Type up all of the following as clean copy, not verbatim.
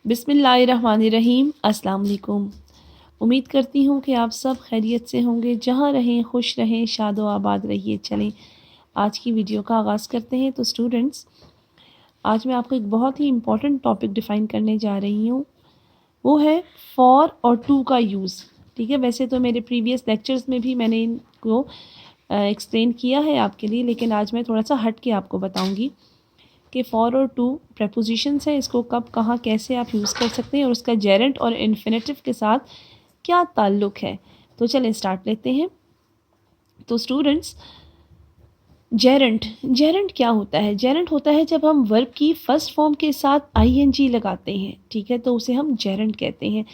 बिस्मिल्लाहिर्रहमानिर्रहीम। अस्सलाम वालेकुम। उम्मीद करती हूँ कि आप सब खैरियत से होंगे, जहाँ रहें खुश रहें, शादो आबाद रहिए। चलें आज की वीडियो का आगाज़ करते हैं। तो स्टूडेंट्स, आज मैं आपको एक बहुत ही इम्पॉर्टेंट टॉपिक डिफ़ाइन करने जा रही हूँ। वो है फॉर और टू का यूज़। ठीक है, वैसे तो मेरे प्रीवियस लेक्चर्स में भी मैंने इनको एक्सप्लेन किया है आपके लिए, लेकिन आज मैं थोड़ा सा हट के आपको बताऊँगी कि फॉर और टू प्रेपोजिशंस है, इसको कब कहाँ कैसे आप यूज़ कर सकते हैं और उसका जेरेंट और इन्फिनेटिव के साथ क्या ताल्लुक़ है। तो चलें स्टार्ट लेते हैं। तो स्टूडेंट्स, जेरेंट क्या होता है? जेरेंट होता है जब हम वर्ब की फर्स्ट फॉर्म के साथ आईएनजी लगाते हैं। ठीक है, तो उसे हम जेरेंट कहते हैं।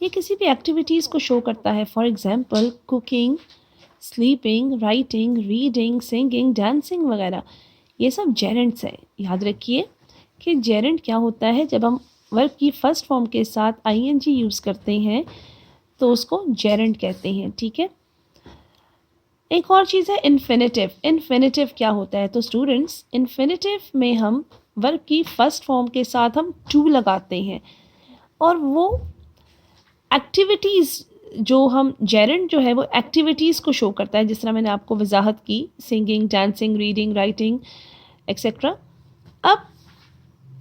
ये किसी भी एक्टिविटीज़ को शो करता है। For example cooking, sleeping, writing, reading, singing, dancing वगैरह, ये सब जेरेंट्स हैं। याद रखिए कि जेरेंट क्या होता है, जब हम वर्ब की फर्स्ट फॉर्म के साथ आईएनजी यूज़ करते हैं तो उसको जेरेंट कहते हैं। ठीक है, एक और चीज़ है इन्फिनेटिव। इन्फिनेटिव क्या होता है? तो स्टूडेंट्स, इन्फिनेटिव में हम वर्ब की फर्स्ट फॉर्म के साथ हम टू लगाते हैं और वो एक्टिविटीज़ जो हम जेरेंट जो है वो एक्टिविटीज़ को शो करता है, जिस तरह मैंने आपको वजाहत की, singing, dancing, reading, writing etcetera. अब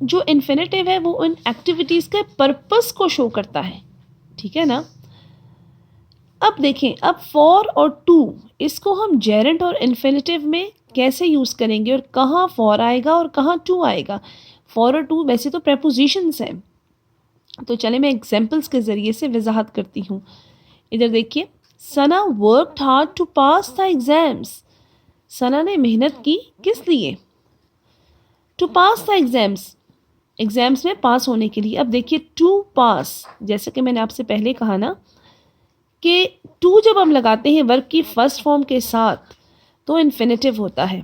जो इन्फिनेटिव है वो उन एक्टिविटीज़ के पर्पस को शो करता है। ठीक है ना। अब देखें, अब फॉर और टू, इसको हम जेरेंट और इन्फिनेटिव में कैसे यूज़ करेंगे और कहाँ फॉर आएगा और कहाँ टू आएगा। फॉर और टू वैसे तो प्रेपोजिशंस हैं, तो चले मैं एग्जाम्पल्स के ज़रिए से वजाहत करती हूँ। इधर देखिए, Sana worked hard to pass the exams. Sana ने मेहनत की किस लिए? To pass the exams, exams में पास होने के लिए। अब देखिए, टू पास, जैसे कि मैंने आपसे पहले कहा ना कि टू जब हम लगाते हैं वर्ब की फर्स्ट फॉर्म के साथ तो इन्फिनेटिव होता है।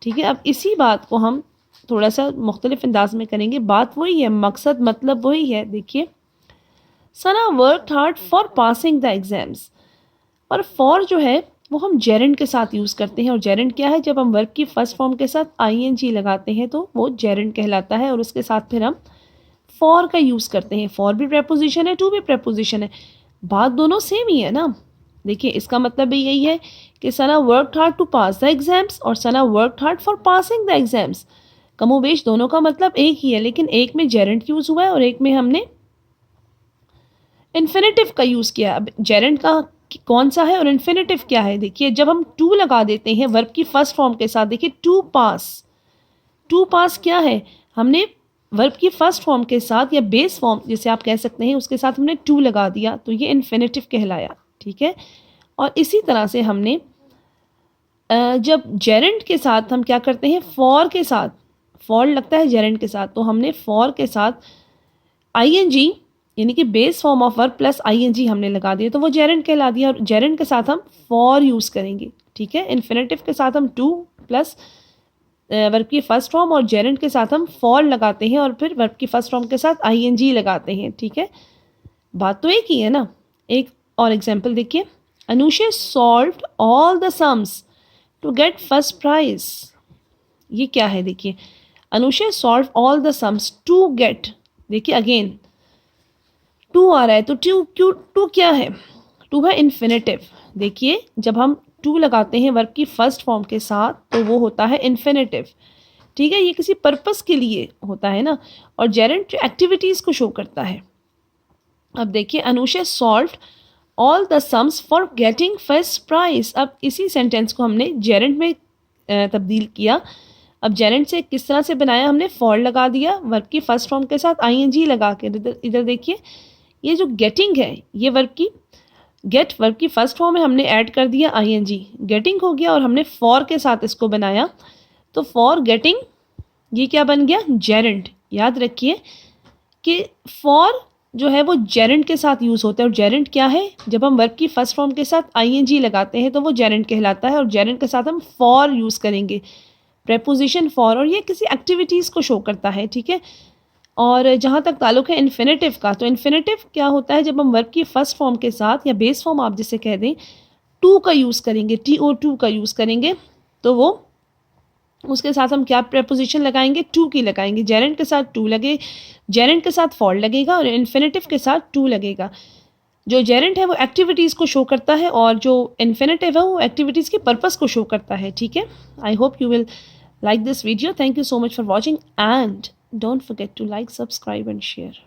ठीक है, अब इसी बात को हम थोड़ा सा मुख्तलिफ अंदाज में करेंगे। बात वही है, मकसद मतलब वही है। देखिए, Sana worked hard for passing the exams, और फॉर जो है वो हम जेरेंट के साथ यूज़ करते हैं। और जेरेंट क्या है? जब हम वर्ब की फर्स्ट फॉर्म के साथ आईएनजी लगाते हैं तो वो जेरेंट कहलाता है, और उसके साथ फिर हम फॉर का यूज़ करते हैं। फॉर भी प्रेपोजिशन है, टू भी प्रेपोजिशन है, बात दोनों सेम ही है ना। देखिए, इसका मतलब भी यही है कि Sana worked hard to pass the exams और Sana worked hard for passing the exams, कमोबेश दोनों का मतलब एक ही है, लेकिन एक में जेरेंट यूज़ हुआ है और एक में हमने इन्फिनेटिव का यूज़ किया। अब जेरेंट का कौन सा है और इन्फिनेटिव क्या है? देखिए, जब हम टू लगा देते हैं वर्ब की फर्स्ट फॉर्म के साथ, देखिए टू पास, टू पास क्या है? हमने वर्ब की फर्स्ट फॉर्म के साथ या बेस फॉर्म जिसे आप कह सकते हैं उसके साथ हमने टू लगा दिया, तो ये इन्फिनेटिव कहलाया। ठीक है, और इसी तरह से हमने जब जेरेंट के साथ हम क्या करते हैं, फॉर के साथ, फॉर लगता है जेरेंट के साथ, तो हमने फॉर के साथ आईएनजी यानी कि base form of verb plus ING हमने लगा दिया, तो वो जेरेंट कहला दिया। और जेरेंट के साथ हम फॉर यूज़ करेंगे। ठीक है, इन्फिनेटिव के साथ हम टू प्लस वर्ब की फर्स्ट फॉर्म, और जेरेंट के साथ हम फॉर लगाते हैं और फिर वर्ब की फर्स्ट फॉर्म के साथ आईएनजी लगाते हैं। ठीक है, बात तो एक ही है ना। एक और एग्जांपल देखिए, Anusha solved all the sums to get first prize. ये क्या है? देखिए, Anusha solve all the sums to get, देखिए अगेन टू आ रहा है, तो टू क्या है? टू है इन्फिनेटिव। देखिए, जब हम टू लगाते हैं वर्ब की फर्स्ट फॉर्म के साथ तो वो होता है इन्फिनेटिव। ठीक है, ये किसी पर्पस के लिए होता है ना, और जेरेंट एक्टिविटीज़ को शो करता है। अब देखिए, Anusha solved all the sums for getting first prize. अब इसी सेंटेंस को हमने जेरेंट में तब्दील किया। अब जेरेंट से किस तरह से बनाया? हमने फॉर लगा दिया वर्ब की फर्स्ट फॉर्म के साथ आईएनजी लगा के। इधर देखिए, ये जो गेटिंग है, ये वर्ब की गेट वर्ब की फर्स्ट फॉर्म में हमने ऐड कर दिया आईएनजी, गेटिंग हो गया, और हमने फॉर के साथ इसको बनाया, तो फॉर गेटिंग ये क्या बन गया? जेरेंट। याद रखिए कि फॉर जो है वो जेरेंट के साथ यूज़ होता है, और जेरेंट क्या है? जब हम वर्ब की फर्स्ट फॉर्म के साथ आईएनजी लगाते हैं तो वो जेरेंट कहलाता है, और जेरेंट के साथ हम फॉर यूज़ करेंगे, प्रेपोजिशन फॉर, और ये किसी एक्टिविटीज़ को शो करता है। ठीक है, और जहाँ तक ताल्लुक़ है इन्फिनेटिव का, तो इन्फिनेटिव क्या होता है? जब हम वर्ब की फर्स्ट फॉर्म के साथ या बेस फॉर्म आप जिसे कह दें, टू का यूज़ करेंगे, TO2 का यूज़ करेंगे, तो वो उसके साथ हम क्या प्रेपोजिशन लगाएंगे, टू की लगाएंगे। जेरेंट के साथ टू लगे, जेरेंट के साथ फॉर लगेगा और इन्फिनेटिव के साथ टू लगेगा। जो जेरेंट है वो एक्टिविटीज़ को शो करता है और जो इन्फिनेटिव है वो एक्टिविटीज़ के पर्पस को शो करता है। ठीक है, I hope you will like this video. Thank you so much for watching and don't forget to like, subscribe and share.